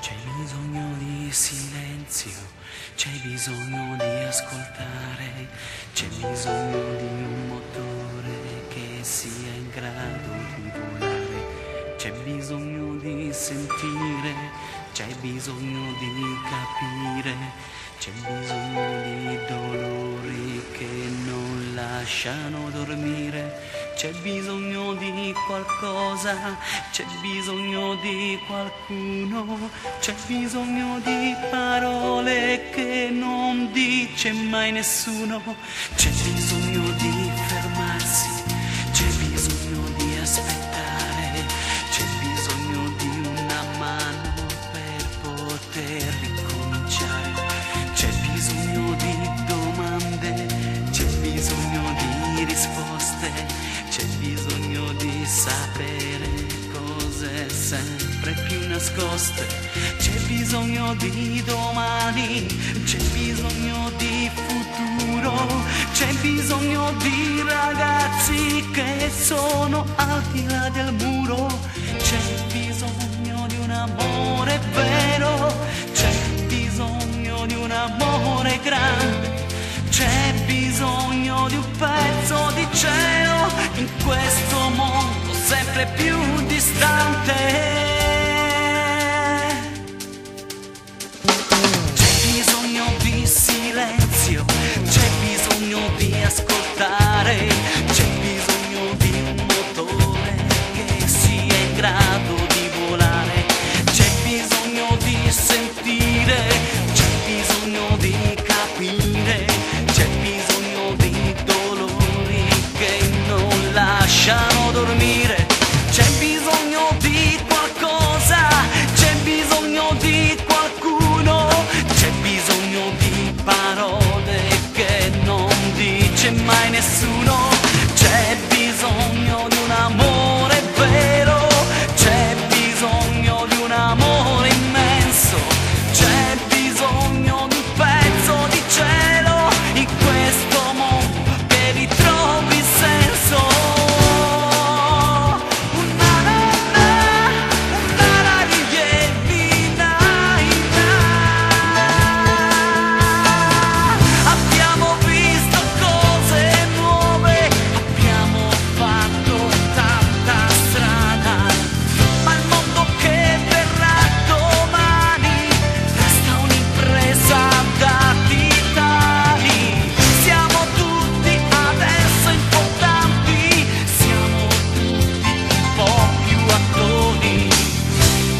C'è bisogno di silenzio, c'è bisogno di ascoltare, c'è bisogno di un motore che sia in grado di volare, c'è bisogno di sentire, c'è bisogno di capire, c'è bisogno di dolori che non lasciano dormire, c'è bisogno di qualcosa, c'è bisogno di qualcuno, c'è bisogno di parole che non dice mai nessuno, c'è bisogno di fermarsi, c'è bisogno di aspettare, c'è bisogno di una mano per poter ricominciare, c'è bisogno di domande, c'è bisogno di risposte, c'è bisogno di sapere cose sempre più nascoste, c'è bisogno di domani, c'è bisogno di futuro, c'è bisogno di ragazzi che sono al di là del muro, c'è bisogno di un amore vero, c'è bisogno di un amore grande, c'è bisogno di un pezzo di cielo in questo mondo sempre più distante. C'è bisogno di silenzio, c'è bisogno di ascoltare, c'è bisogno di un motore che sia in grado di volare, c'è bisogno di sentire, c'è bisogno di capire, c'è bisogno di dolori che non lasciano dormire, c'è bisogno di qualcosa, c'è bisogno di qualcuno, c'è bisogno di parole che non dice mai nessuno, c'è bisogno di un amore vero, c'è bisogno di un amore immenso, c'è bisogno di un pezzo di cielo in questo mondo che ritrovi senso. Abbiamo visto cose nuove, abbiamo fatto tanta strada, ma il mondo che verrà domani resta un'impresa da titani. Siamo tutti adesso importanti, siamo tutti un po' più attori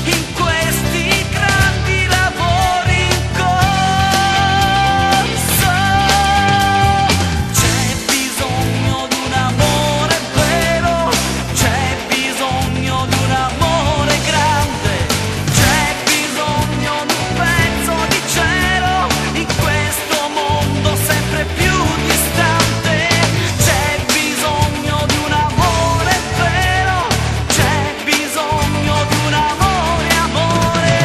in questi grandi lavori in corso. C'è bisogno di un amore vero, c'è bisogno di un amore grande, c'è bisogno di un pezzo di cielo in questo mondo sempre più distante, c'è bisogno di un amore vero, c'è bisogno di un amore, amore,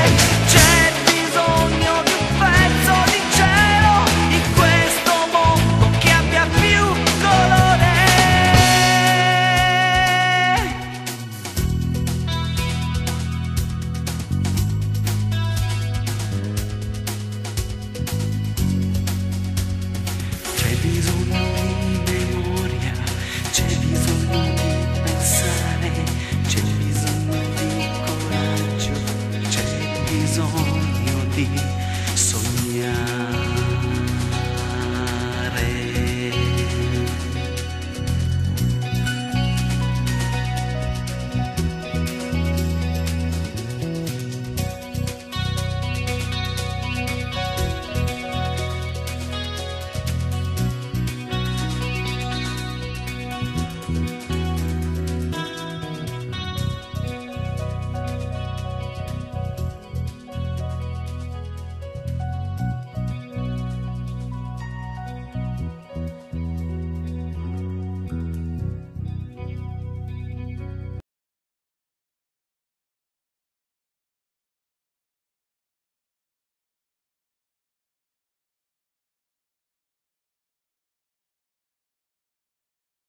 c'è bisogno di un pezzo di cielo in questo mondo che abbia più colore. C'è bisogno di memoria, c'è bisogno di pensare, c'è bisogno di coraggio, c'è bisogno di